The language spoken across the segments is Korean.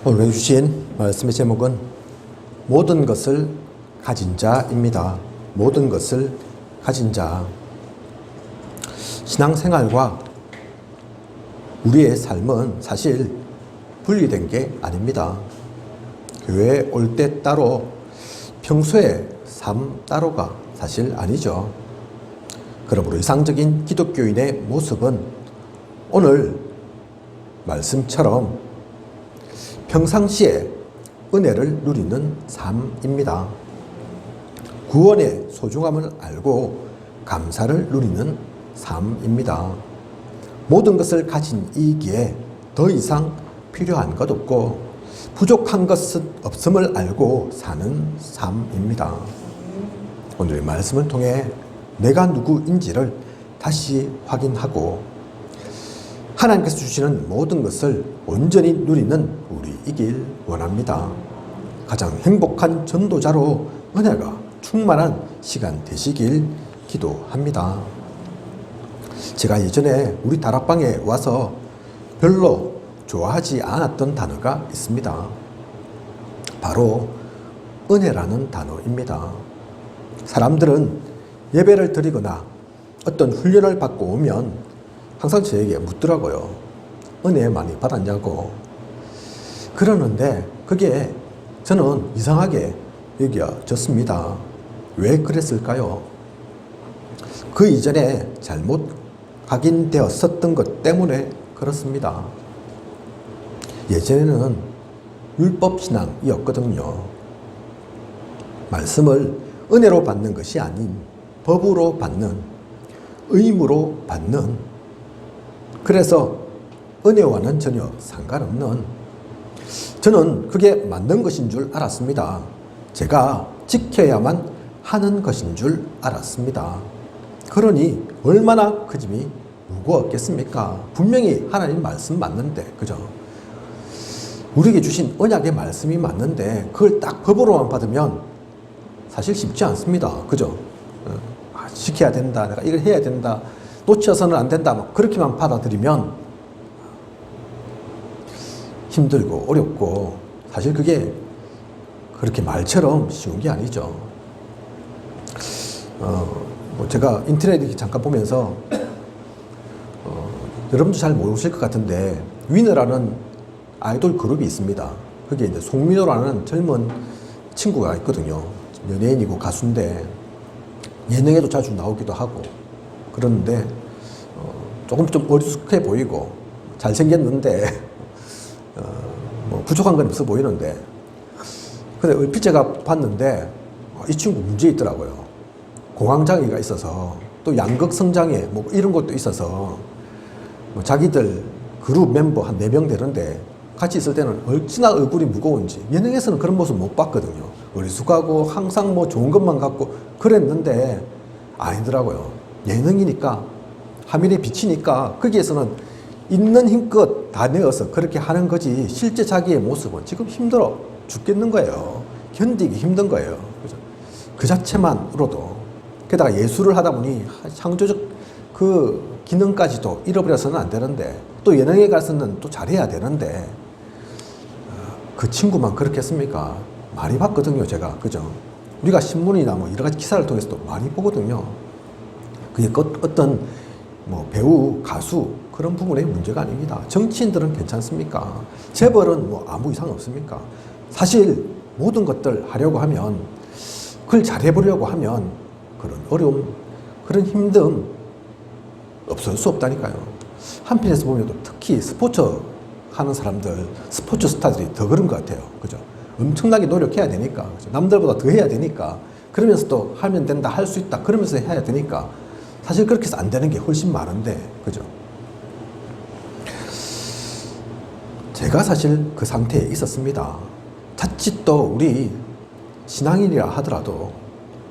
오늘 해주신 말씀의 제목은 모든 것을 가진 자입니다. 모든 것을 가진 자. 신앙생활과 우리의 삶은 사실 분리된 게 아닙니다. 교회에 올 때 따로, 평소에 삶 따로가 사실 아니죠. 그러므로 이상적인 기독교인의 모습은 오늘 말씀처럼 평상시에 은혜를 누리는 삶입니다. 구원의 소중함을 알고 감사를 누리는 삶입니다. 모든 것을 가진 이기에 더 이상 필요한 것 없고 부족한 것은 없음을 알고 사는 삶입니다. 오늘의 말씀을 통해 내가 누구인지를 다시 확인하고 하나님께서 주시는 모든 것을 온전히 누리는 우리이길 원합니다. 가장 행복한 전도자로 은혜가 충만한 시간 되시길 기도합니다. 제가 예전에 우리 다락방에 와서 별로 좋아하지 않았던 단어가 있습니다. 바로 은혜라는 단어입니다. 사람들은 예배를 드리거나 어떤 훈련을 받고 오면 항상 저에게 묻더라고요. 은혜 많이 받았냐고. 그러는데 그게 저는 이상하게 여겨졌습니다. 왜 그랬을까요? 그 이전에 잘못 각인되었었던 것 때문에 그렇습니다. 예전에는 율법신앙이었거든요. 말씀을 은혜로 받는 것이 아닌 법으로 받는, 의무로 받는, 그래서 은혜와는 전혀 상관없는, 저는 그게 맞는 것인 줄 알았습니다. 제가 지켜야만 하는 것인 줄 알았습니다. 그러니 얼마나 그 짐이 무거웠겠습니까? 분명히 하나님 말씀 맞는데, 그죠? 우리에게 주신 언약의 말씀이 맞는데 그걸 딱 법으로만 받으면 사실 쉽지 않습니다. 그죠? 지켜야 된다, 내가 이걸 해야 된다, 놓쳐서는 안 된다, 막 그렇게만 받아들이면 힘들고 어렵고, 사실 그게 그렇게 말처럼 쉬운 게 아니죠. 제가 인터넷에 잠깐 보면서 여러분도 잘 모르실 것 같은데 위너라는 아이돌 그룹이 있습니다. 그게 이제 송민호라는 젊은 친구가 있거든요. 연예인이고 가수인데 예능에도 자주 나오기도 하고 그러는데 조금 좀 어리숙해 보이고 잘생겼는데 뭐 부족한 건 없어 보이는데, 근데 얼핏 제가 봤는데 이 친구 문제 있더라고요. 공황장애가 있어서, 또 양극성장애 뭐 이런 것도 있어서 뭐 자기들 그룹 멤버 한 4명 되는데 같이 있을 때는 얼마나 얼굴이 무거운지, 예능에서는 그런 모습 못 봤거든요. 어리숙하고 항상 뭐 좋은 것만 갖고 그랬는데 아니더라고요. 예능이니까, 화면에 비치니까 거기에서는 있는 힘껏 다 내어서 그렇게 하는 거지, 실제 자기의 모습은 지금 힘들어 죽겠는 거예요. 견디기 힘든 거예요. 그죠? 그 자체만으로도. 게다가 예술을 하다 보니 창조적 그 기능까지도 잃어버려서는 안 되는데, 또 예능에 가서는 또 잘해야 되는데, 그 친구만 그렇게 했습니까? 많이 봤거든요, 제가. 그죠? 우리가 신문이나 뭐 여러 가지 기사를 통해서도 많이 보거든요. 그게 어떤 뭐 배우, 가수, 그런 부분의 문제가 아닙니다. 정치인들은 괜찮습니까? 재벌은 뭐 아무 이상 없습니까? 사실 모든 것들 하려고 하면, 그걸 잘해보려고 하면 그런 어려움, 그런 힘듦 없을 수 없다니까요. 한편에서 보면 특히 스포츠 하는 사람들, 스포츠 스타들이 더 그런 것 같아요. 그죠? 엄청나게 노력해야 되니까, 그죠? 남들보다 더 해야 되니까, 그러면서 또 하면 된다, 할 수 있다, 그러면서 해야 되니까, 사실 그렇게 해서 안 되는 게 훨씬 많은데, 그죠? 제가 사실 그 상태에 있었습니다. 자칫 또 우리 신앙인이라 하더라도,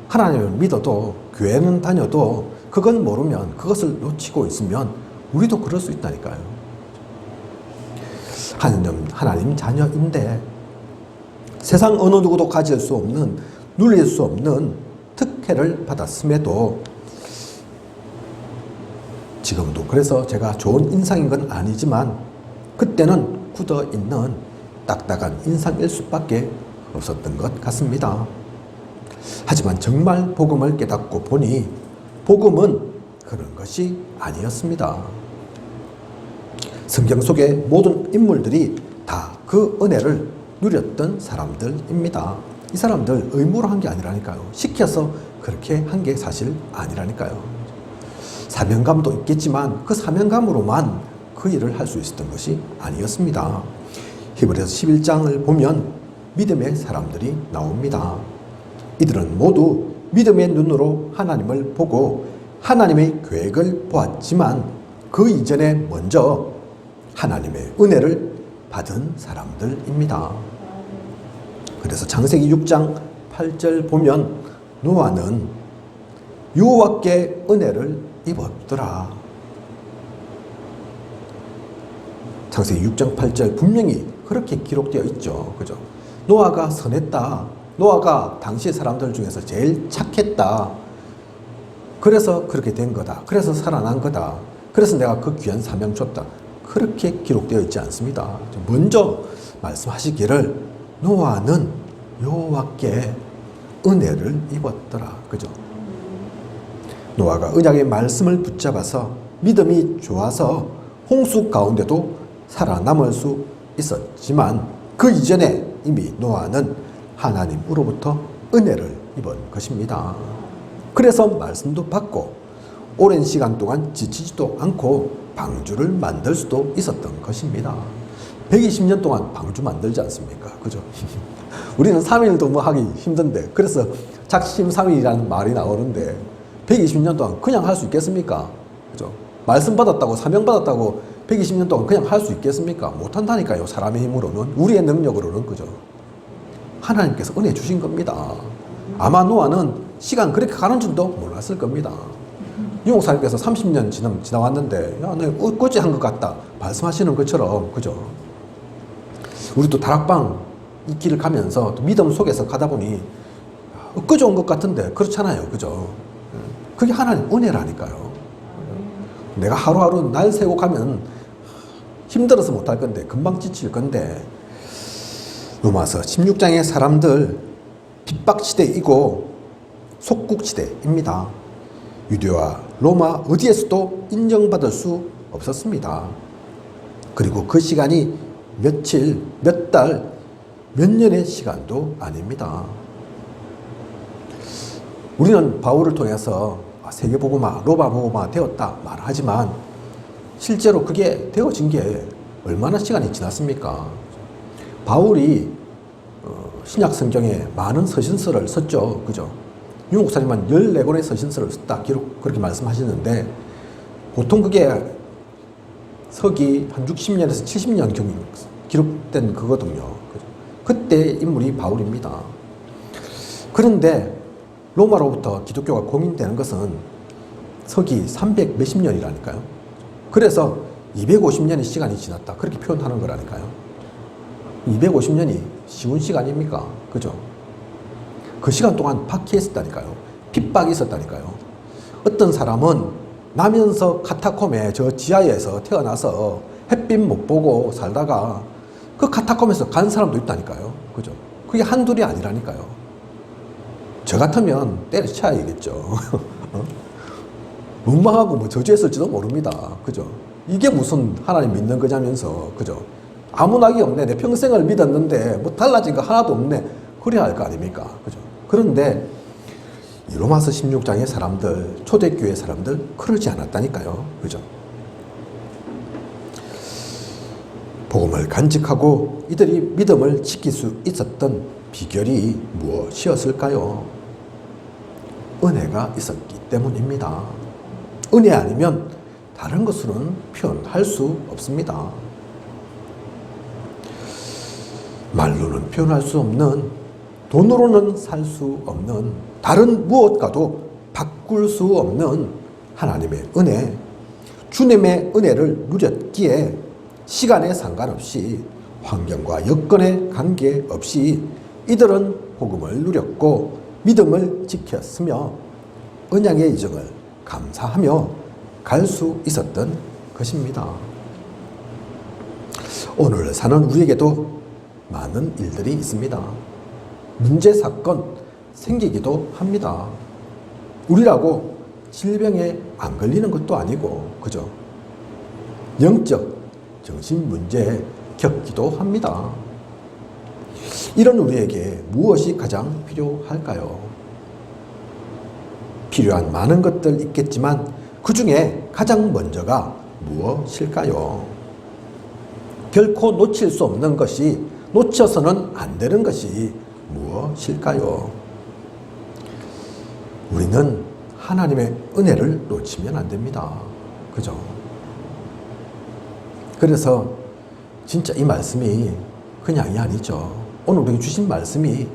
하나님을 믿어도, 교회는 다녀도 그건 모르면, 그것을 놓치고 있으면 우리도 그럴 수 있다니까요. 하나님 자녀인데 세상 어느 누구도 가질 수 없는, 누릴 수 없는 특혜를 받았음에도 지금도, 그래서 제가 좋은 인상인 건 아니지만 그때는 굳어있는 딱딱한 인상일 수밖에 없었던 것 같습니다. 하지만 정말 복음을 깨닫고 보니 복음은 그런 것이 아니었습니다. 성경 속의 모든 인물들이 다 그 은혜를 누렸던 사람들입니다. 이 사람들 의무로 한 게 아니라니까요. 시켜서 그렇게 한 게 사실 아니라니까요. 사명감도 있겠지만 그 사명감으로만 그 일을 할 수 있었던 것이 아니었습니다. 히브리서 11장을 보면 믿음의 사람들이 나옵니다. 이들은 모두 믿음의 눈으로 하나님을 보고 하나님의 계획을 보았지만 그 이전에 먼저 하나님의 은혜를 받은 사람들입니다. 그래서 창세기 6장 8절 보면 노아는 여호와께 은혜를 입었더라. 창세기 6장 8절 분명히 그렇게 기록되어 있죠. 그죠? 노아가 선했다. 노아가 당시 사람들 중에서 제일 착했다. 그래서 그렇게 된 거다. 그래서 살아난 거다. 그래서 내가 그 귀한 사명 줬다. 그렇게 기록되어 있지 않습니다. 먼저 말씀하시기를 노아는 여호와께 은혜를 입었더라. 그죠? 노아가 언약의 말씀을 붙잡아서 믿음이 좋아서 홍수 가운데도 살아남을 수 있었지만 그 이전에 이미 노아는 하나님으로부터 은혜를 입은 것입니다. 그래서 말씀도 받고 오랜 시간 동안 지치지도 않고 방주를 만들 수도 있었던 것입니다. 120년 동안 방주 만들지 않습니까? 그죠? 우리는 3일도 뭐 하기 힘든데 그래서 작심삼일이라는 말이 나오는데 120년 동안 그냥 할 수 있겠습니까? 그죠? 말씀 받았다고 사명 받았다고 120년 동안 그냥 할 수 있겠습니까? 못한다니까요. 사람의 힘으로는 우리의 능력으로는. 그죠? 하나님께서 은혜 주신 겁니다. 아마 노아는 시간 그렇게 가는 줄도 몰랐을 겁니다. 유목사님께서 30년 지나왔는데 야, 내가 엊그제 한 것 같다 말씀하시는 것처럼. 그죠? 우리도 다락방 이 길을 가면서 믿음 속에서 가다 보니 엊그제 온 것 같은데 그렇잖아요. 그죠? 그게 하나님 은혜라니까요. 내가 하루하루 날 세고 가면 힘들어서 못할 건데 금방 지칠 건데 로마서 16장의 사람들 핍박시대이고 속국시대입니다. 유대와 로마 어디에서도 인정받을 수 없었습니다. 그리고 그 시간이 며칠, 몇 달, 몇 년의 시간도 아닙니다. 우리는 바울을 통해서 세계복음화, 로마복음화 되었다 말하지만 실제로 그게 되어진 게 얼마나 시간이 지났습니까? 바울이 신약 성경에 많은 서신서를 썼죠. 그죠? 유목사님은 14권의 서신서를 썼다. 그렇게 말씀하시는데 보통 그게 서기 한 60년에서 70년 경이 기록된 그거거든요. 그때 인물이 바울입니다. 그런데 로마로부터 기독교가 공인되는 것은 서기 300 몇십 년이라니까요. 그래서 250년의 시간이 지났다. 그렇게 표현하는 거라니까요. 250년이 쉬운 시간입니까? 그죠? 그 시간 동안 박해했었다니까요. 핍박이 있었다니까요. 어떤 사람은 나면서 카타콤에 저 지하에서 태어나서 햇빛 못 보고 살다가 그 카타콤에서 간 사람도 있다니까요. 그죠? 그게 한둘이 아니라니까요. 저 같으면 때려쳐야겠죠. 원망하고 뭐 저주했을지도 모릅니다. 그죠? 이게 무슨 하나님 믿는 거냐면서. 그죠? 아무 낙이 없네. 내 평생을 믿었는데 뭐 달라진 거 하나도 없네. 그래야 할 거 아닙니까? 그죠? 그런데 이 로마서 16장의 사람들, 초대교회 사람들 그러지 않았다니까요. 그죠? 복음을 간직하고 이들이 믿음을 지킬 수 있었던 비결이 무엇이었을까요? 은혜가 있었기 때문입니다. 은혜 아니면 다른 것으로는 표현할 수 없습니다. 말로는 표현할 수 없는, 돈으로는 살 수 없는, 다른 무엇과도 바꿀 수 없는 하나님의 은혜, 주님의 은혜를 누렸기에 시간에 상관없이 환경과 여건에 관계없이 이들은 복음을 누렸고 믿음을 지켰으며 언약의 이정을 감사하며 갈 수 있었던 것입니다. 오늘 사는 우리에게도 많은 일들이 있습니다. 문제 사건 생기기도 합니다. 우리라고 질병에 안 걸리는 것도 아니고, 그죠? 영적 정신 문제 겪기도 합니다. 이런 우리에게 무엇이 가장 필요할까요? 필요한 많은 것들 있겠지만 그 중에 가장 먼저가 무엇일까요? 결코 놓칠 수 없는 것이, 놓쳐서는 안 되는 것이 무엇일까요? 우리는 하나님의 은혜를 놓치면 안 됩니다. 그죠? 그래서 진짜 이 말씀이 그냥이 아니죠. 오늘 우리에게 주신 말씀이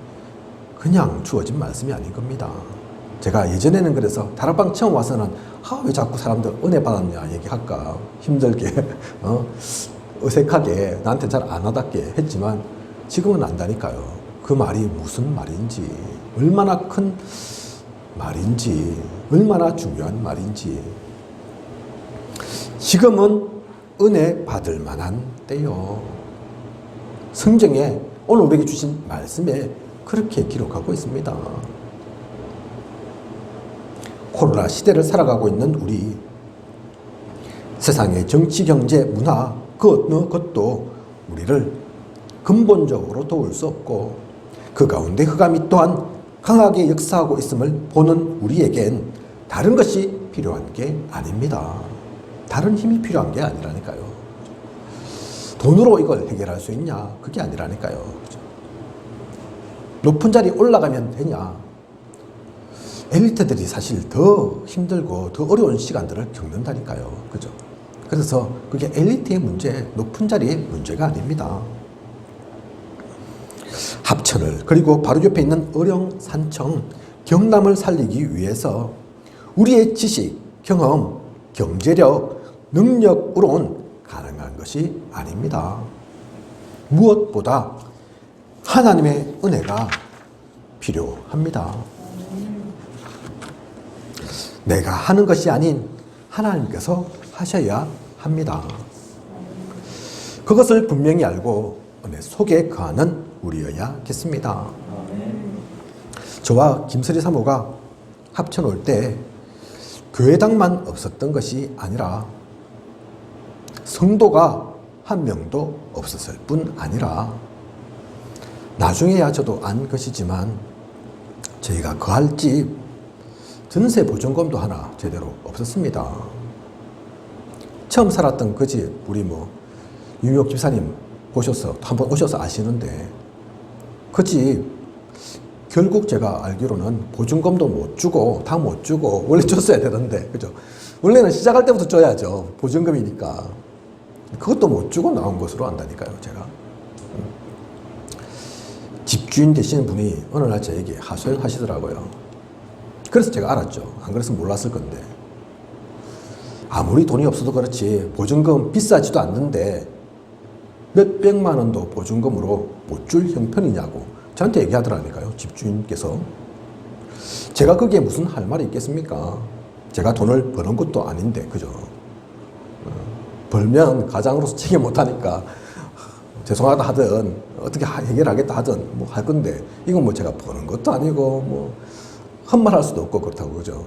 그냥 주어진 말씀이 아닌 겁니다. 제가 예전에는 그래서 다락방 처음 와서는 왜 자꾸 사람들 은혜 받았냐 얘기할까 힘들게 어색하게 나한테 잘 안 와닿게 했지만 지금은 안다니까요. 그 말이 무슨 말인지, 얼마나 큰 말인지, 얼마나 중요한 말인지. 지금은 은혜 받을 만한 때요. 성경에 오늘 우리에게 주신 말씀에 그렇게 기록하고 있습니다. 코로나 시대를 살아가고 있는 우리, 세상의 정치, 경제, 문화 그 어느 것도 우리를 근본적으로 도울 수 없고 그 가운데 흑암이 또한 강하게 역사하고 있음을 보는 우리에겐 다른 것이 필요한 게 아닙니다. 다른 힘이 필요한 게 아니라니까요. 돈으로 이걸 해결할 수 있냐? 그게 아니라니까요. 높은 자리 올라가면 되냐? 엘리트들이 사실 더 힘들고 더 어려운 시간들을 겪는다니까요. 그죠? 그래서 그게 엘리트의 문제, 높은 자리의 문제가 아닙니다. 합천을, 그리고 바로 옆에 있는 어령, 산청, 경남을 살리기 위해서 우리의 지식, 경험, 경제력, 능력으로는 가능한 것이 아닙니다. 무엇보다 하나님의 은혜가 필요합니다. 내가 하는 것이 아닌 하나님께서 하셔야 합니다. 그것을 분명히 알고 은혜 속에 거하는 우리여야겠습니다. 저와 김설희 사모가 합천 올 때 교회당만 없었던 것이 아니라 성도가 한 명도 없었을 뿐 아니라 나중에야 저도 안 것이지만 저희가 거할 집 전세 보증금도 하나 제대로 없었습니다. 처음 살았던 그 집, 우리 유명 집사님 보셔서 한번 오셔서 아시는데 그 집 결국 제가 알기로는 보증금도 못 주고 다 못 주고, 원래 줬어야 되는데, 그죠? 원래는 시작할 때부터 줘야죠. 보증금이니까. 그것도 못 주고 나온 것으로 안다니까요, 제가. 집주인 되시는 분이 어느 날 저에게 하소연하시더라고요. 그래서 제가 알았죠. 안 그랬으면 몰랐을 건데. 아무리 돈이 없어도 그렇지 보증금 비싸지도 않는데 몇 백만 원도 보증금으로 못 줄 형편이냐고 저한테 얘기하더라니까요. 집주인께서. 제가 거기에 무슨 할 말이 있겠습니까? 제가 돈을 버는 것도 아닌데, 그죠? 벌면 가장으로서 책임 못하니까 죄송하다 하든 어떻게 해결하겠다 하든 할 건데, 이건 제가 버는 것도 아니고 헛말할 수도 없고 그렇다고, 그죠?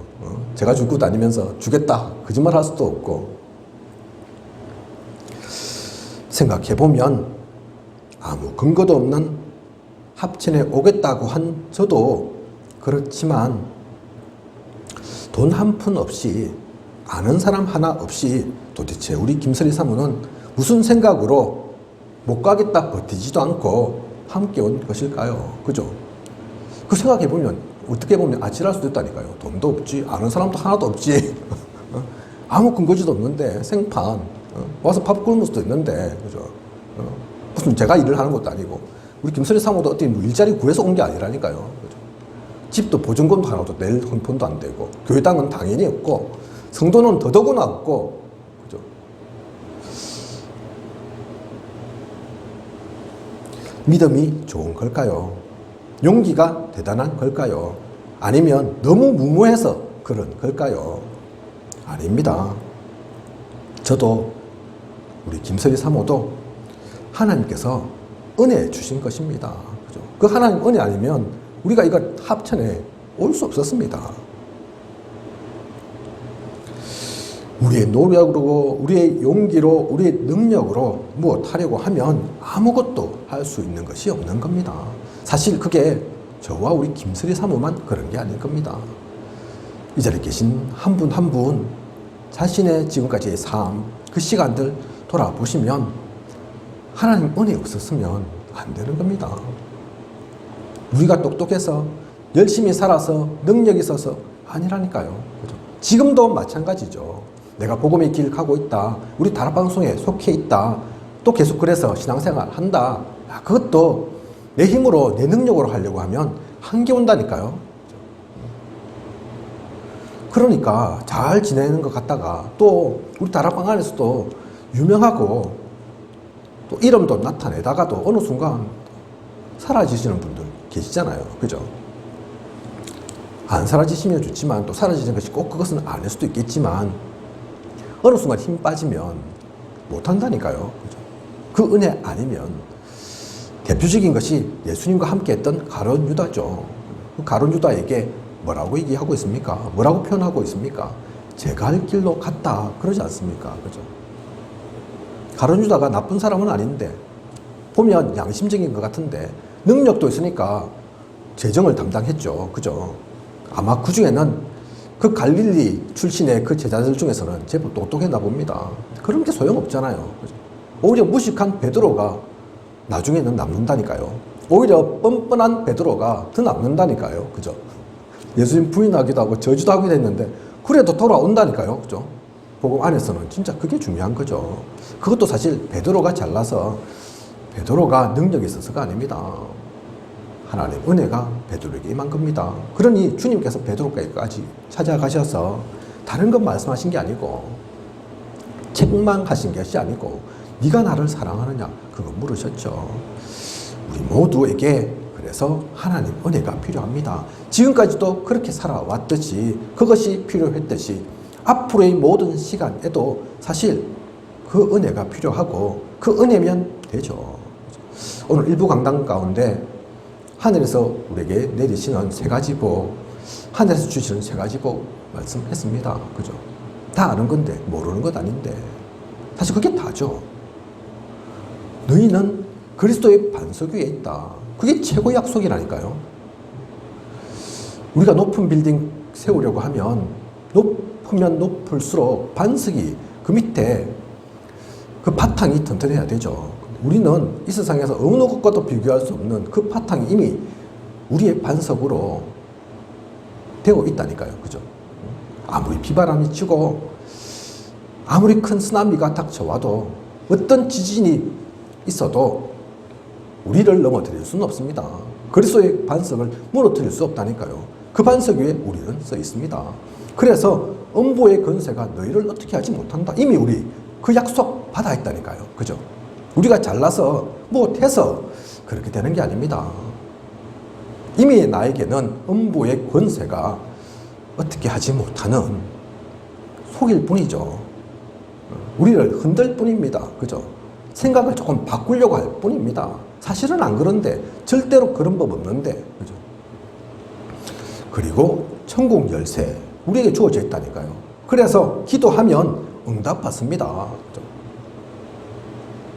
제가 줄고 다니면서 주겠다 거짓말 할 수도 없고. 생각해보면 아무 근거도 없는 합천에 오겠다고 한 저도 그렇지만 돈 한 푼 없이, 아는 사람 하나 없이 도대체 우리 김설희 사모는 무슨 생각으로 못 가겠다 버티지도 않고 함께 온 것일까요? 그죠? 그 생각해보면 어떻게 보면 아찔할 수도 있다니까요. 돈도 없지, 아는 사람도 하나도 없지, 아무 근거지도 없는데 생판 와서 밥 굶을 수도 있는데, 그죠? 무슨 제가 일을 하는 것도 아니고 우리 김설희 사모도 어떻게 일자리 구해서 온 게 아니라니까요. 그죠? 집도 보증금도 하나도 낼 형편도 안 되고, 교회당은 당연히 없고, 성도는 더더구나 없고, 그죠? 믿음이 좋은 걸까요? 용기가 대단한 걸까요? 아니면 너무 무모해서 그런 걸까요? 아닙니다. 저도 우리 김설희 사모도 하나님께서 은혜 주신 것입니다. 그죠? 그 하나님 은혜 아니면 우리가 이걸 합천에 올 수 없었습니다. 우리의 노력으로, 우리의 용기로, 우리의 능력으로 무엇 하려고 하면 아무것도 할 수 있는 것이 없는 겁니다. 사실 그게 저와 우리 김슬희 사모만 그런 게 아닐 겁니다. 이 자리에 계신 한 분 한 분 자신의 지금까지의 삶, 그 시간들 돌아보시면 하나님 은혜 없었으면 안 되는 겁니다. 우리가 똑똑해서 열심히 살아서 능력이 있어서 아니라니까요. 그죠? 지금도 마찬가지죠. 내가 복음의 길 가고 있다. 우리 다락방송에 속해 있다. 또 계속 그래서 신앙생활 한다. 그것도 내 힘으로 내 능력으로 하려고 하면 한계 온다니까요. 그러니까 잘 지내는 것 같다가 또 우리 다락방 안에서도 유명하고 또 이름도 나타내다가도 어느 순간 사라지시는 분들 계시잖아요. 그죠? 안 사라지시면 좋지만 또 사라지는 것이 꼭 그것은 아닐 수도 있겠지만 어느 순간 힘 빠지면 못한다니까요. 그죠? 그 은혜 아니면 대표적인 것이 예수님과 함께 했던 가룟 유다죠. 그 가룟 유다에게 뭐라고 얘기하고 있습니까? 뭐라고 표현하고 있습니까? 제가 할 길로 갔다 그러지 않습니까? 그죠? 가룟 유다가 나쁜 사람은 아닌데 보면 양심적인 것 같은데 능력도 있으니까 재정을 담당했죠. 그죠? 아마 그 중에는 그 갈릴리 출신의 그 제자들 중에서는 제법 똑똑했나 봅니다. 그런 게 소용없잖아요. 그죠? 오히려 무식한 베드로가 나중에는 남는다니까요. 오히려 뻔뻔한 베드로가 더 남는다니까요. 그죠? 예수님 부인하기도 하고 저주도 하기도 했는데 그래도 돌아온다니까요. 그죠? 복음 안에서는 진짜 그게 중요한 거죠. 그것도 사실 베드로가 잘나서 베드로가 능력이 있어서가 아닙니다. 하나님 은혜가 베드로에게 임한 겁니다. 그러니 주님께서 베드로까지 찾아가셔서 다른 것 말씀하신 게 아니고 책망하신 것이 아니고 네가 나를 사랑하느냐 그거 물으셨죠. 우리 모두에게 그래서 하나님 은혜가 필요합니다. 지금까지도 그렇게 살아왔듯이 그것이 필요했듯이 앞으로의 모든 시간에도 사실 그 은혜가 필요하고 그 은혜면 되죠. 오늘 일부 강단 가운데 하늘에서 우리에게 내리시는 세 가지 복, 하늘에서 주시는 세 가지 복 말씀했습니다. 그죠? 다 아는 건데 모르는 것 아닌데 사실 그게 다죠. 너희는 그리스도의 반석 위에 있다. 그게 최고 약속이라니까요. 우리가 높은 빌딩 세우려고 하면 높으면 높을수록 반석이 그 밑에 그 바탕이 튼튼해야 되죠. 우리는 이 세상에서 어느 것과도 비교할 수 없는 그 바탕이 이미 우리의 반석으로 되어 있다니까요. 그죠? 아무리 비바람이 치고 아무리 큰 쓰나미가 닥쳐와도 어떤 지진이 있어도 우리를 넘어뜨릴 수는 없습니다. 그리스도의 반석을 무너뜨릴 수 없다니까요. 그 반석 위에 우리는 써 있습니다. 그래서 음부의 권세가 너희를 어떻게 하지 못한다. 이미 우리 그 약속 받아 있다니까요. 그죠? 우리가 잘나서 못해서 그렇게 되는 게 아닙니다. 이미 나에게는 음부의 권세가 어떻게 하지 못하는 속일 뿐이죠. 우리를 흔들 뿐입니다. 그죠? 생각을 조금 바꾸려고 할 뿐입니다. 사실은 안 그런데 절대로 그런 법 없는데 그죠? 그리고 천국 열쇠 우리에게 주어져 있다니까요. 그래서 기도하면 응답받습니다. 그죠?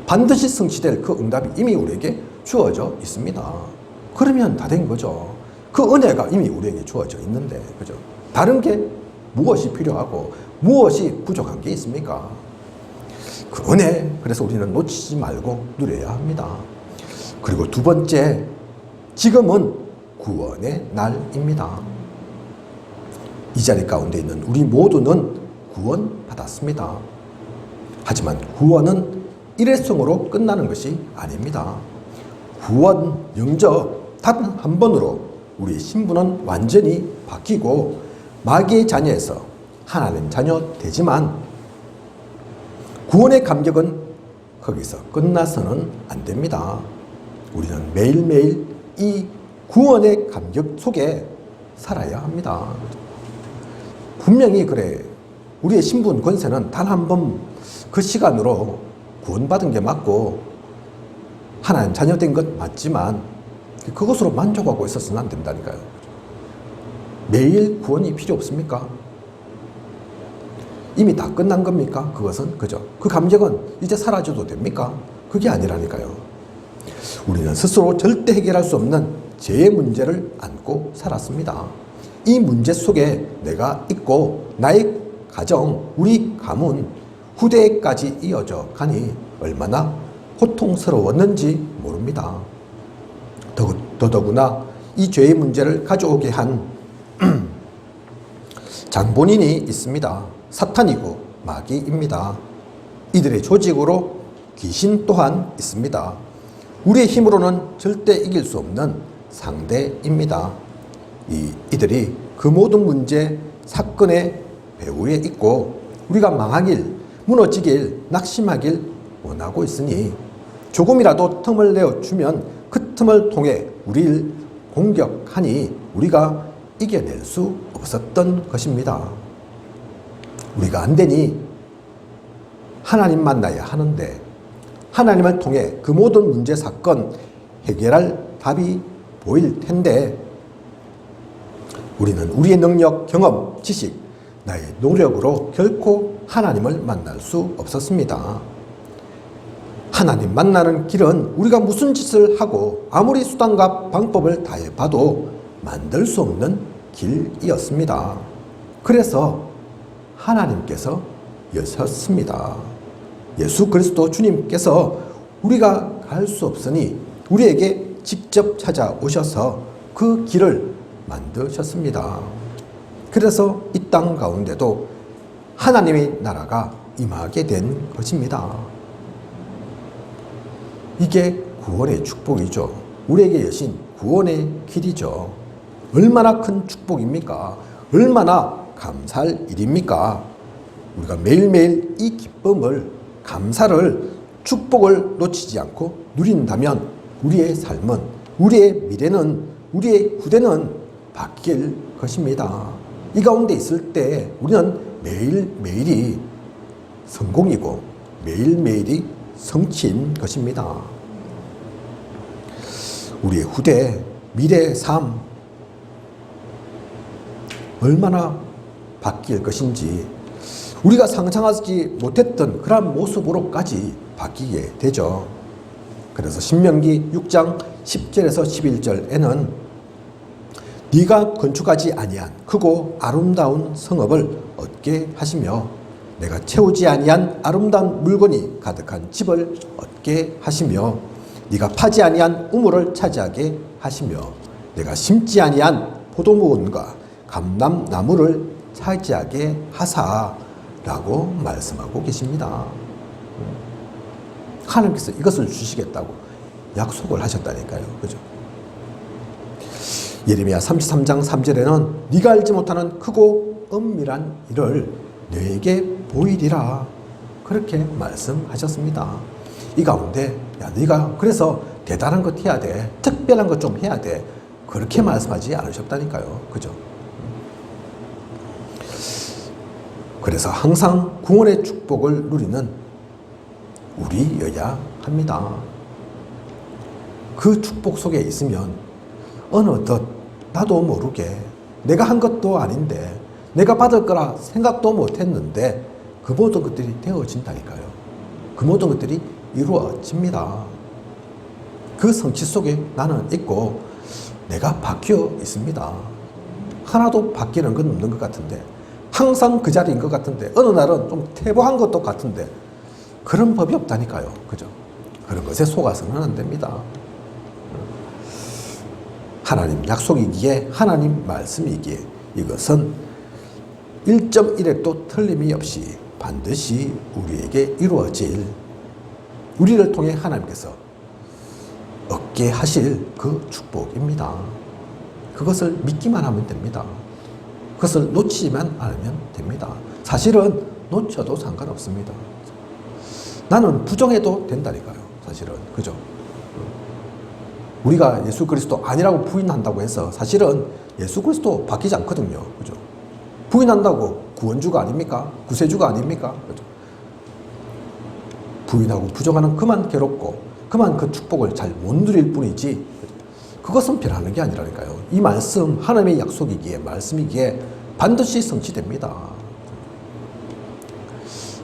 반드시 성취될 그 응답이 이미 우리에게 주어져 있습니다. 그러면 다 된 거죠. 그 은혜가 이미 우리에게 주어져 있는데 그죠? 다른 게 무엇이 필요하고 무엇이 부족한 게 있습니까? 그 은혜, 그래서 우리는 놓치지 말고 누려야 합니다. 그리고 두 번째, 지금은 구원의 날입니다. 이 자리 가운데 있는 우리 모두는 구원받았습니다. 하지만 구원은 일회성으로 끝나는 것이 아닙니다. 구원, 영접 단 한 번으로 우리의 신분은 완전히 바뀌고 마귀의 자녀에서 하나님 자녀 되지만 구원의 감격은 거기서 끝나서는 안 됩니다. 우리는 매일매일 이 구원의 감격 속에 살아야 합니다. 분명히 그래. 우리의 신분, 권세는 단 한 번 그 시간으로 구원받은 게 맞고 하나님 자녀된 것 맞지만 그것으로 만족하고 있어서는 안 된다니까요. 매일 구원이 필요 없습니까? 이미 다 끝난 겁니까? 그것은 그죠? 그 감정은 이제 사라져도 됩니까? 그게 아니라니까요. 우리는 스스로 절대 해결할 수 없는 죄의 문제를 안고 살았습니다. 이 문제 속에 내가 있고 나의 가정, 우리 가문, 후대까지 이어져 가니 얼마나 고통스러웠는지 모릅니다. 더더구나 이 죄의 문제를 가져오게 한 장본인이 있습니다. 사탄이고 마귀입니다. 이들의 조직으로 귀신 또한 있습니다. 우리의 힘으로는 절대 이길 수 없는 상대입니다. 이들이 그 모든 문제, 사건의 배후에 있고 우리가 망하길, 무너지길, 낙심하길 원하고 있으니 조금이라도 틈을 내어주면 그 틈을 통해 우리를 공격하니 우리가 이겨낼 수 없었던 것입니다. 우리가 안 되니 하나님 만나야 하는데 하나님을 통해 그 모든 문제, 사건 해결할 답이 보일 텐데 우리는 우리의 능력, 경험, 지식, 나의 노력으로 결코 하나님을 만날 수 없었습니다. 하나님 만나는 길은 우리가 무슨 짓을 하고 아무리 수단과 방법을 다해봐도 만들 수 없는 길이었습니다. 그래서 하나님께서 여셨습니다. 예수 그리스도 주님께서 우리가 갈 수 없으니 우리에게 직접 찾아오셔서 그 길을 만드셨습니다. 그래서 이 땅 가운데도 하나님의 나라가 임하게 된 것입니다. 이게 구원의 축복이죠. 우리에게 여신 구원의 길이죠. 얼마나 큰 축복입니까? 얼마나 감사할 일입니까? 우리가 매일매일 이 기쁨을, 감사를, 축복을 놓치지 않고 누린다면 우리의 삶은, 우리의 미래는, 우리의 후대는 바뀔 것입니다. 이 가운데 있을 때 우리는 매일매일이 성공이고 매일매일이 성취인 것입니다. 우리의 후대, 미래의 삶 얼마나 바뀔 것인지 우리가 상상하지 못했던 그러한 모습으로까지 바뀌게 되죠. 그래서 신명기 6장 10절에서 11절에는 네가 건축하지 아니한 크고 아름다운 성읍을 얻게 하시며 내가 채우지 아니한 아름다운 물건이 가득한 집을 얻게 하시며 네가 파지 아니한 우물을 차지하게 하시며 내가 심지 아니한 포도무원과 감람나무를 차지하게 하사라고 말씀하고 계십니다. 하나님께서 이것을 주시겠다고 약속을 하셨다니까요. 그죠? 예레미야 33장 3절에는 네가 알지 못하는 크고 엄밀한 일을 너에게 보이리라 그렇게 말씀하셨습니다. 이 가운데 야 네가 그래서 대단한 것 해야 돼, 특별한 것 좀 해야 돼 그렇게 말씀하지 않으셨다니까요. 그죠? 그래서 항상 구원의 축복을 누리는 우리여야 합니다. 그 축복 속에 있으면 어느덧 나도 모르게 내가 한 것도 아닌데 내가 받을 거라 생각도 못했는데 그 모든 것들이 되어진다니까요. 그 모든 것들이 이루어집니다. 그 성취 속에 나는 있고 내가 바뀌어 있습니다. 하나도 바뀌는 건 없는 것 같은데 항상 그 자리인 것 같은데 어느 날은 좀 퇴보한 것도 같은데 그런 법이 없다니까요. 그죠? 그런 것에 속아서는 안 됩니다. 하나님 약속이기에 하나님 말씀이기에 이것은 1.1획도 틀림이 없이 반드시 우리에게 이루어질 우리를 통해 하나님께서 얻게 하실 그 축복입니다. 그것을 믿기만 하면 됩니다. 그것을 놓치지만 않으면 됩니다. 사실은 놓쳐도 상관없습니다. 나는 부정해도 된다니까요. 사실은. 그죠? 우리가 예수 그리스도 아니라고 부인한다고 해서 사실은 예수 그리스도 바뀌지 않거든요. 그죠? 부인한다고 구원주가 아닙니까? 구세주가 아닙니까? 그죠? 부인하고 부정하는 그만 괴롭고 그만 그 축복을 잘 못 누릴 뿐이지 그것은 변하는 게 아니라니까요. 이 말씀 하나님의 약속이기에 말씀이기에 반드시 성취됩니다.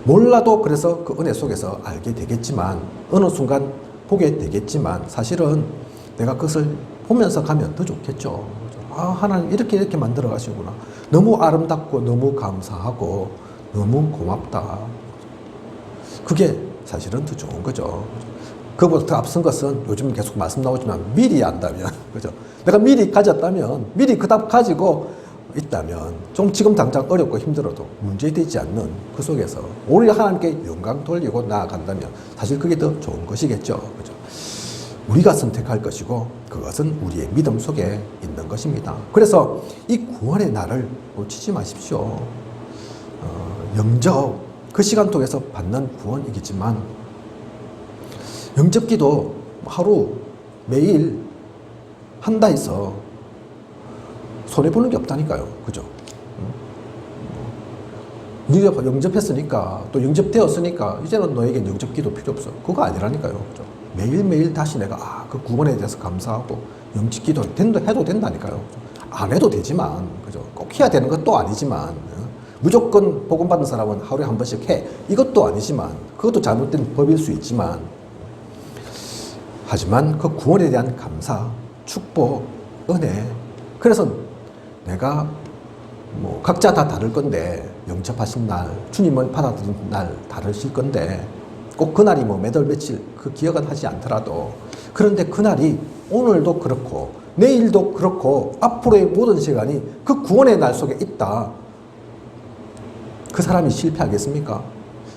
몰라도 그래서 그 은혜 속에서 알게 되겠지만 어느 순간 보게 되겠지만 사실은 내가 그것을 보면서 가면 더 좋겠죠. 아, 하나님 이렇게 만들어 가시구나. 너무 아름답고 너무 감사하고 너무 고맙다. 그게 사실은 더 좋은 거죠. 그보다 더 앞선 것은 요즘 계속 말씀 나오지만 미리 안다면, 그죠? 내가 미리 가졌다면, 미리 그 답 가지고 있다면, 좀 지금 당장 어렵고 힘들어도 문제되지 않는 그 속에서 오히려 하나님께 영광 돌리고 나아간다면 사실 그게 더 좋은 것이겠죠. 그죠? 우리가 선택할 것이고 그것은 우리의 믿음 속에 있는 것입니다. 그래서 이 구원의 날을 놓치지 마십시오. 영접, 그 시간 통해서 받는 구원이겠지만 영접기도 하루, 매일 한다 해서 손해보는 게 없다니까요. 그죠? 영접했으니까, 또 영접되었으니까, 이제는 너에게 영접기도 필요 없어. 그거 아니라니까요. 그죠? 매일매일 다시 내가, 그 구원에 대해서 감사하고, 영접기도 해도 된다니까요. 안 해도 되지만, 그죠? 꼭 해야 되는 것도 아니지만, 무조건 복음받은 사람은 하루에 한 번씩 해. 이것도 아니지만, 그것도 잘못된 법일 수 있지만, 하지만 그 구원에 대한 감사, 축복, 은혜. 그래서 내가 각자 다 다를 건데 영접하신 날, 주님을 받아들인 날 다르실 건데 꼭 그날이 몇 월 며칠 그 기억은 하지 않더라도 그런데 그날이 오늘도 그렇고 내일도 그렇고 앞으로의 모든 시간이 그 구원의 날 속에 있다. 그 사람이 실패하겠습니까?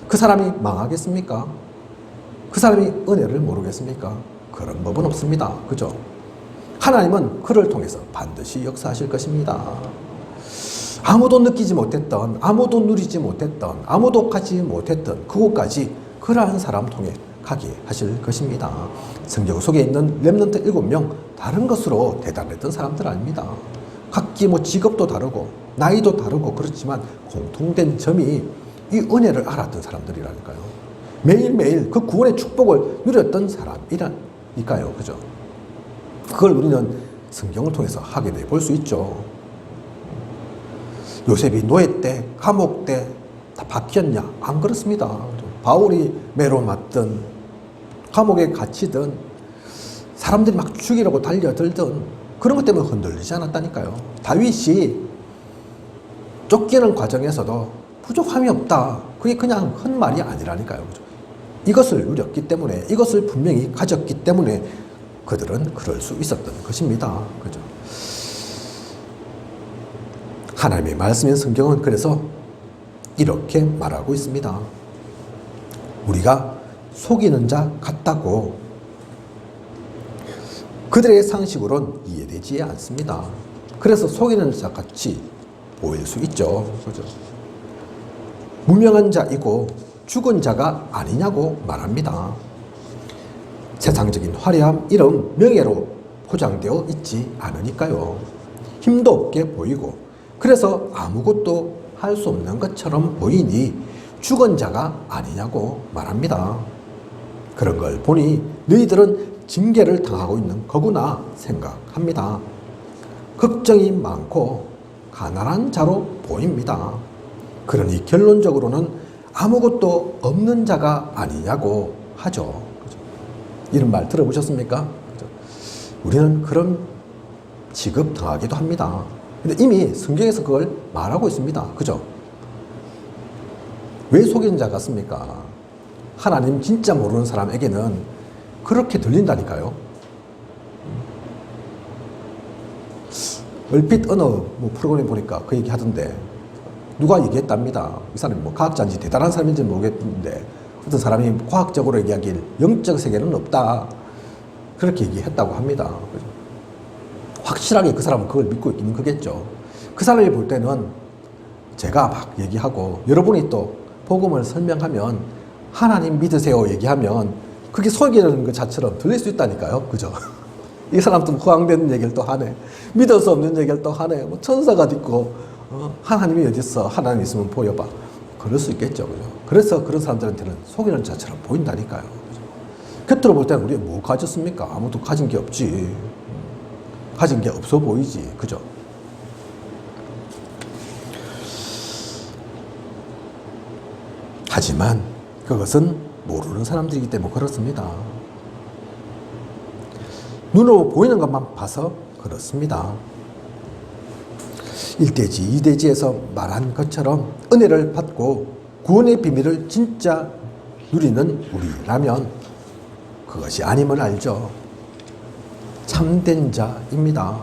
그 사람이 망하겠습니까? 그 사람이 은혜를 모르겠습니까? 그런 법은 없습니다. 그죠? 하나님은 그를 통해서 반드시 역사하실 것입니다. 아무도 느끼지 못했던, 아무도 누리지 못했던, 아무도 가지 못했던 그곳까지 그러한 사람 통해 가게 하실 것입니다. 성경 속에 있는 렘넌트 7명 다른 것으로 대단했던 사람들 아닙니다. 각기 직업도 다르고 나이도 다르고 그렇지만 공통된 점이 이 은혜를 알았던 사람들이라니까요. 매일매일 그 구원의 축복을 누렸던 사람이라니까요. 그죠? 그걸 우리는 성경을 통해서 확인해 볼 수 있죠. 요셉이 노예 때, 감옥 때 다 바뀌었냐? 안 그렇습니다. 바울이 매로 맞든, 감옥에 갇히든, 사람들이 막 죽이려고 달려들든, 그런 것 때문에 흔들리지 않았다니까요. 다윗이 쫓기는 과정에서도 부족함이 없다. 그게 그냥 헛말이 아니라니까요. 이것을 누렸기 때문에, 이것을 분명히 가졌기 때문에 그들은 그럴 수 있었던 것입니다. 그죠? 하나님의 말씀인 성경은 그래서 이렇게 말하고 있습니다. 우리가 속이는 자 같다고 그들의 상식으로는 이해되지 않습니다. 그래서 속이는 자 같이 보일 수 있죠. 그죠? 무명한 자이고 죽은 자가 아니냐고 말합니다. 세상적인 화려함, 이름, 명예로 포장되어 있지 않으니까요. 힘도 없게 보이고 그래서 아무것도 할 수 없는 것처럼 보이니 죽은 자가 아니냐고 말합니다. 그런 걸 보니 너희들은 징계를 당하고 있는 거구나 생각합니다. 걱정이 많고 가난한 자로 보입니다. 그러니 결론적으로는 아무것도 없는 자가 아니냐고 하죠. 이런 말 들어보셨습니까? 우리는 그런 취급 당하기도 합니다. 근데 이미 성경에서 그걸 말하고 있습니다. 그죠? 왜 속이는 자 같습니까? 하나님 진짜 모르는 사람에게는 그렇게 들린다니까요. 얼핏 어느 프로그램 보니까 그 얘기 하던데 누가 얘기했답니다. 이 사람이 과학자인지 대단한 사람인지 모르겠는데 어떤 사람이 과학적으로 얘기하길 영적 세계는 없다. 그렇게 얘기했다고 합니다. 확실하게 그 사람은 그걸 믿고 있는 거겠죠. 그 사람이 볼 때는 제가 막 얘기하고 여러분이 또 복음을 설명하면 하나님 믿으세요 얘기하면 그게 속이는 것 자처럼 들릴 수 있다니까요. 그죠? 이 사람 좀 허황된 얘기를 또 하네. 믿을 수 없는 얘기를 또 하네. 천사가 있고 하나님이 어디 있어? 하나님 있으면 보여봐. 그럴 수 있겠죠. 그죠? 그래서 그런 사람들한테는 속이는 자처럼 보인다니까요. 그죠? 겉으로 볼 때는 우리 뭐 가졌습니까? 아무도 가진 게 없지. 가진 게 없어 보이지. 그죠? 하지만 그것은 모르는 사람들이기 때문에 그렇습니다. 눈으로 보이는 것만 봐서 그렇습니다. 1대지, 2대지에서 말한 것처럼 은혜를 받고 구원의 비밀을 진짜 누리는 우리라면 그것이 아님을 알죠. 참된 자입니다.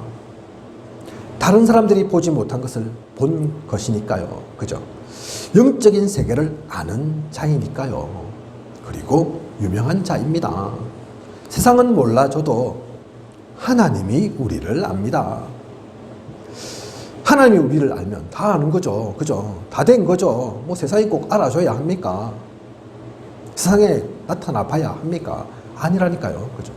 다른 사람들이 보지 못한 것을 본 것이니까요. 그죠? 영적인 세계를 아는 자이니까요. 그리고 유명한 자입니다. 세상은 몰라줘도 하나님이 우리를 압니다. 하나님이 우리를 알면 다 아는 거죠. 그죠? 다 된 거죠. 뭐 세상이 꼭 알아줘야 합니까? 세상에 나타나 봐야 합니까? 아니라니까요. 그죠?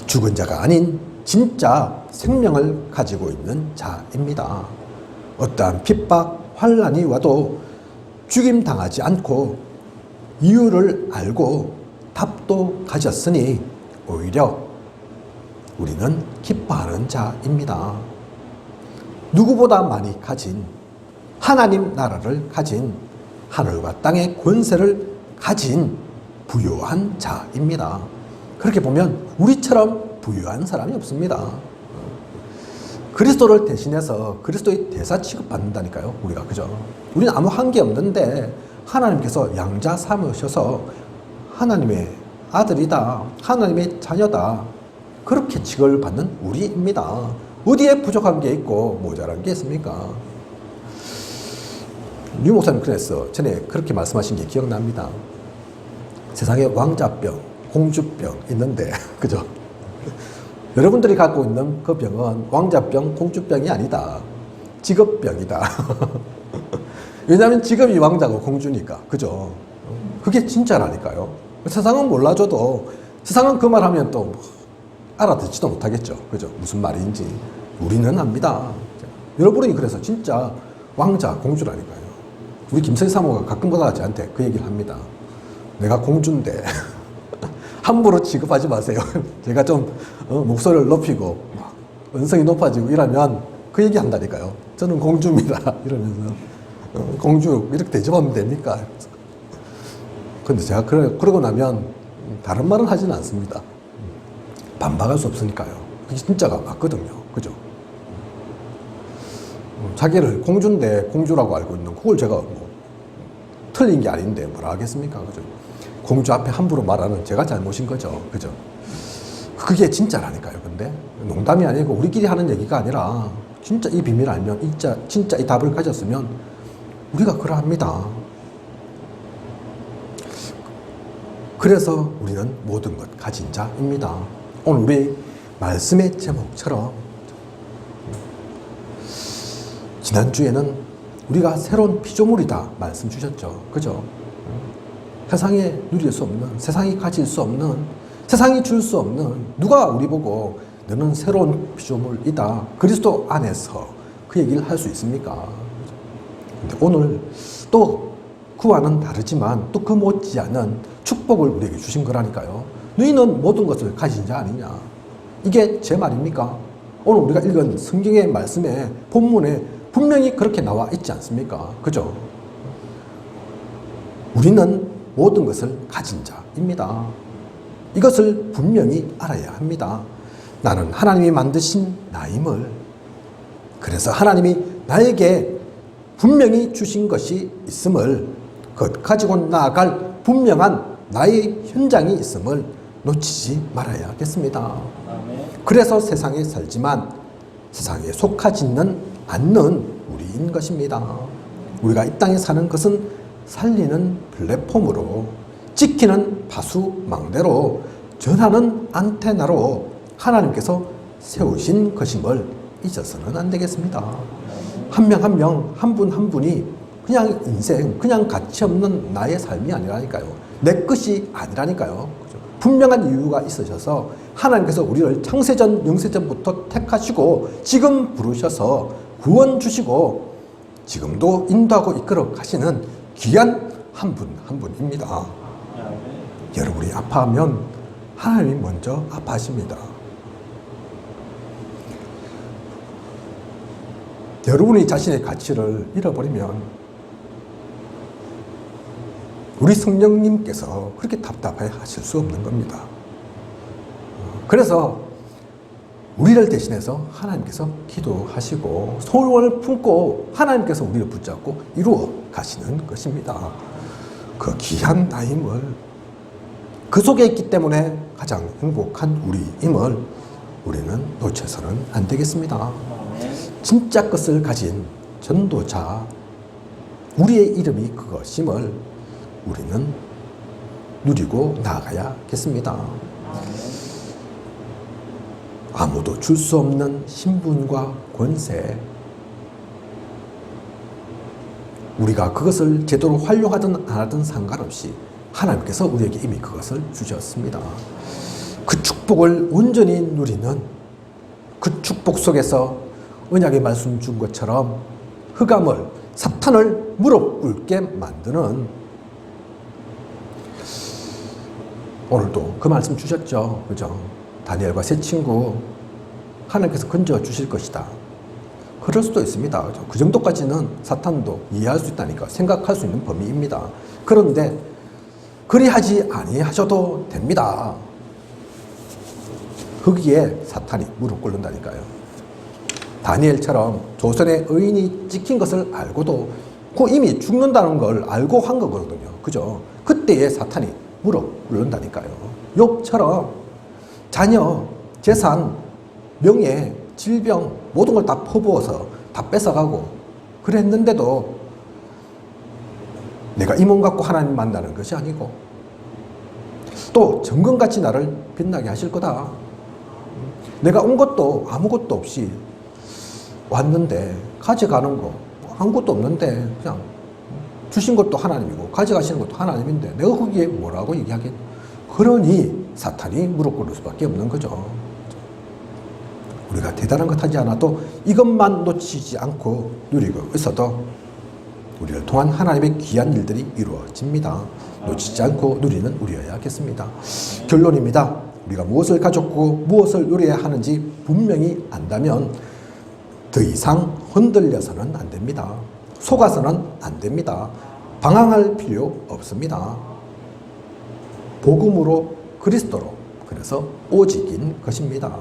죽은 자가 아닌 진짜 생명을 가지고 있는 자입니다. 어떠한 핍박, 환난이 와도 죽임 당하지 않고 이유를 알고 답도 가졌으니 오히려 우리는 기뻐하는 자입니다. 누구보다 많이 가진 하나님 나라를 가진 하늘과 땅의 권세를 가진 부유한 자입니다. 그렇게 보면 우리처럼 부유한 사람이 없습니다. 그리스도를 대신해서 그리스도의 대사 취급받는다니까요. 우리가 그죠? 우리는 아무 한계 없는데 하나님께서 양자 삼으셔서 하나님의 아들이다, 하나님의 자녀다, 그렇게 취급을 받는 우리입니다. 어디에 부족한 게 있고 모자란 게 있습니까? 류 목사님 그래서 전에 그렇게 말씀하신 게 기억납니다. 세상에 왕자병, 공주병 있는데 그죠? 여러분들이 갖고 있는 그 병은 왕자병, 공주병이 아니다. 직업병이다. 왜냐하면 직업이 왕자고 공주니까. 그죠? 그게 진짜라니까요. 세상은 몰라줘도 세상은 그 말하면 또 알아듣지도 못하겠죠. 그죠? 무슨 말인지. 우리는 압니다. 여러분이 그래서 진짜 왕자, 공주라니까요. 우리 김서희 사모가 가끔 가다 저한테 그 얘기를 합니다. 내가 공주인데 함부로 취급하지 마세요. 제가 좀 목소리를 높이고 언성이 높아지고 이러면 그 얘기 한다니까요. 저는 공주입니다. 이러면서 공주 이렇게 대접하면 됩니까? 근데 제가 그러고 나면 다른 말은 하지는 않습니다. 반박할 수 없으니까요. 그게 진짜가 맞거든요. 그죠? 자기를 공주인데 공주라고 알고 있는 그걸 제가 뭐 틀린 게 아닌데 뭐라 하겠습니까? 그죠? 공주 앞에 함부로 말하는 제가 잘못인 거죠. 그죠? 그게 진짜라니까요. 근데 농담이 아니고 우리끼리 하는 얘기가 아니라 진짜 이 비밀을 알면 진짜 이 답을 가졌으면 우리가 그러합니다. 그래서 우리는 모든 것 가진 자입니다. 오늘 우리 말씀의 제목처럼 지난주에는 우리가 새로운 피조물이다 말씀 주셨죠. 그죠? 세상에 누릴 수 없는, 세상이 가질 수 없는, 세상이 줄 수 없는, 누가 우리 보고 너는 새로운 피조물이다, 그리스도 안에서 그 얘기를 할 수 있습니까? 근데 오늘 또 그와는 다르지만 또 그 못지않은 축복을 우리에게 주신 거라니까요. 너희는 모든 것을 가진 자 아니냐. 이게 제 말입니까? 오늘 우리가 읽은 성경의 말씀에 본문에 분명히 그렇게 나와 있지 않습니까? 그죠? 우리는 모든 것을 가진 자입니다. 이것을 분명히 알아야 합니다. 나는 하나님이 만드신 나임을, 그래서 하나님이 나에게 분명히 주신 것이 있음을, 그것 가지고 나아갈 분명한 나의 현장이 있음을 놓치지 말아야겠습니다. 그래서 세상에 살지만 세상에 속하지는 않는 우리인 것입니다. 우리가 이 땅에 사는 것은 살리는 플랫폼으로, 지키는 파수망대로, 전하는 안테나로 하나님께서 세우신 것임을 잊어서는 안 되겠습니다. 한 명 한 명, 한 분 한 분이 그냥 인생, 그냥 가치 없는 나의 삶이 아니라니까요. 내 것이 아니라니까요. 분명한 이유가 있으셔서 하나님께서 우리를 창세전, 영세전부터 택하시고 지금 부르셔서 구원 주시고 지금도 인도하고 이끌어 가시는 귀한 한 분 한 분입니다. 여러분이 아파하면 하나님이 먼저 아파하십니다. 여러분이 자신의 가치를 잃어버리면 우리 성령님께서 그렇게 답답해 하실 수 없는 겁니다. 그래서 우리를 대신해서 하나님께서 기도하시고 소원을 품고 하나님께서 우리를 붙잡고 이루어 가시는 것입니다. 그 귀한 나임을 그 속에 있기 때문에 가장 행복한 우리임을 우리는 놓쳐서는 안 되겠습니다. 진짜 것을 가진 전도자, 우리의 이름이 그것임을 우리는 누리고 나아가야겠습니다. 아무도 줄 수 없는 신분과 권세, 우리가 그것을 제대로 활용하든 안 하든 상관없이 하나님께서 우리에게 이미 그것을 주셨습니다. 그 축복을 온전히 누리는 그 축복 속에서 언약의 말씀 준 것처럼 흑암을, 사탄을 무릎 꿇게 만드는, 오늘도 그 말씀 주셨죠. 그죠? 다니엘과 세 친구 하나님께서 건져 주실 것이다. 그럴 수도 있습니다. 그 정도까지는 사탄도 이해할 수 있다니까, 생각할 수 있는 범위입니다. 그런데 그리하지 아니하셔도 됩니다. 거기에 사탄이 무릎 꿇는다니까요. 다니엘처럼 조선의 의인이 찍힌 것을 알고도 그 이미 죽는다는 걸 알고 한 거거든요. 그죠? 그때에 사탄이 무릎 꿇는다니까요. 욥처럼 자녀, 재산, 명예, 질병 모든 걸 다 퍼부어서 다 뺏어가고 그랬는데도 내가 이 몸 갖고 하나님 만나는 것이 아니고 또 정금같이 나를 빛나게 하실 거다. 내가 온 것도 아무것도 없이 왔는데 가져가는 거 아무것도 없는데 그냥 주신 것도 하나님이고 가져가시는 것도 하나님인데 내가 거기에 뭐라고 얘기하겠. 그러니 사탄이 무릎 꿇을 수밖에 없는 거죠. 우리가 대단한 것 하지 않아도 이것만 놓치지 않고 누리고 있어도 우리를 통한 하나님의 귀한 일들이 이루어집니다. 놓치지 않고 누리는 우리여야겠습니다. 결론입니다. 우리가 무엇을 가졌고 무엇을 누려야 하는지 분명히 안다면 더 이상 흔들려서는 안 됩니다. 속아서는 안 됩니다. 방황할 필요 없습니다. 복음으로 그리스도로, 그래서 오직인 것입니다.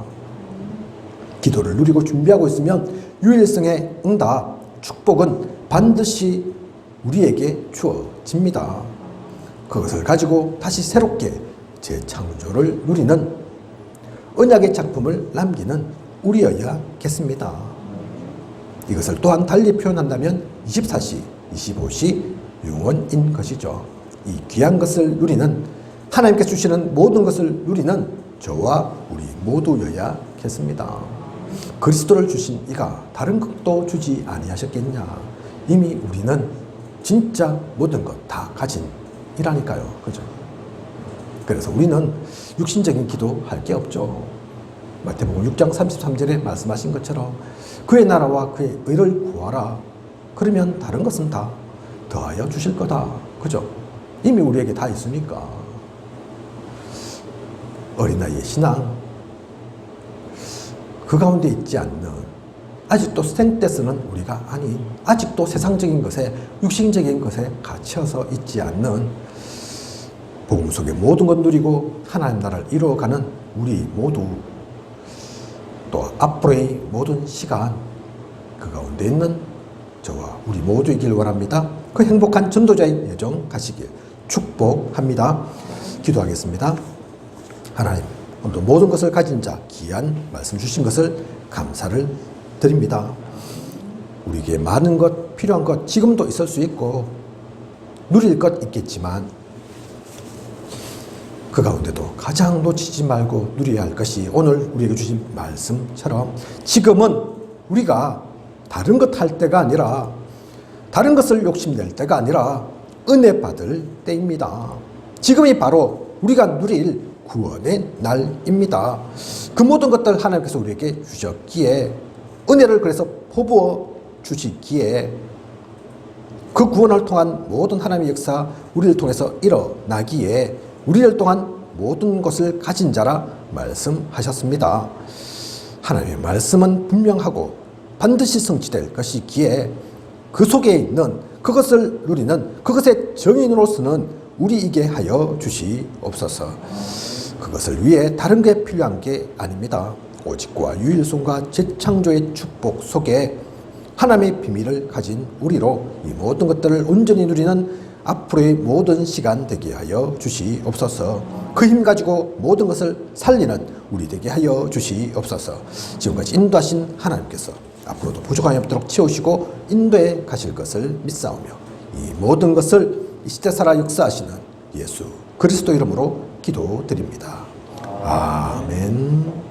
기도를 누리고 준비하고 있으면 유일성의 응답, 축복은 반드시 우리에게 주어집니다. 그것을 가지고 다시 새롭게 재창조를 누리는 언약의 작품을 남기는 우리여야겠습니다. 이것을 또한 달리 표현한다면 24시, 25시 영원인 것이죠. 이 귀한 것을 누리는, 하나님께서 주시는 모든 것을 누리는 저와 우리 모두여야겠습니다. 그리스도를 주신 이가 다른 것도 주지 아니하셨겠냐. 이미 우리는 진짜 모든 것 다 가진 이라니까요. 그죠? 그래서 우리는 육신적인 기도 할 게 없죠. 마태복음 6장 33절에 말씀하신 것처럼 그의 나라와 그의 의를 구하라. 그러면 다른 것은 다 더하여 주실 거다. 그죠? 이미 우리에게 다 있으니까. 어린아이의 신앙, 그 가운데 있지 않는, 아직도 생때 쓰는 우리가 아닌, 아직도 세상적인 것에, 육신적인 것에 갇혀서 있지 않는, 복음 속의 모든 것 누리고 하나님 나라를 이루어가는 우리 모두, 또 앞으로의 모든 시간 그 가운데 있는 저와 우리 모두이길 원합니다. 그 행복한 전도자의 여정 가시길 축복합니다. 기도하겠습니다. 하나님, 오늘도 모든 것을 가진 자, 귀한 말씀 주신 것을 감사를 드립니다. 우리에게 많은 것, 필요한 것 지금도 있을 수 있고 누릴 것 있겠지만 그 가운데도 가장 놓치지 말고 누려야 할 것이 오늘 우리에게 주신 말씀처럼 지금은 우리가 다른 것 할 때가 아니라, 다른 것을 욕심낼 때가 아니라 은혜 받을 때입니다. 지금이 바로 우리가 누릴 구원의 날입니다. 그 모든 것들 하나님께서 우리에게 주셨기에, 은혜를 그래서 퍼부어 주시기에, 그 구원을 통한 모든 하나님의 역사 우리를 통해서 일어나기에 우리를 통한 모든 것을 가진 자라 말씀하셨습니다. 하나님의 말씀은 분명하고 반드시 성취될 것이기에 그 속에 있는 그것을 누리는 그것의 정인으로서는 우리이게 하여 주시옵소서. 그것을 위해 다른 게 필요한 게 아닙니다. 오직과 유일성과 재창조의 축복 속에 하나님의 비밀을 가진 우리로 이 모든 것들을 온전히 누리는 앞으로의 모든 시간 되게 하여 주시옵소서. 그 힘 가지고 모든 것을 살리는 우리 되게 하여 주시옵소서. 지금까지 인도하신 하나님께서 앞으로도 부족함이 없도록 채우시고 인도해 가실 것을 믿사오며 이 모든 것을 이 시대 살아 역사하시는 예수 그리스도 이름으로 기도드립니다. 아멘.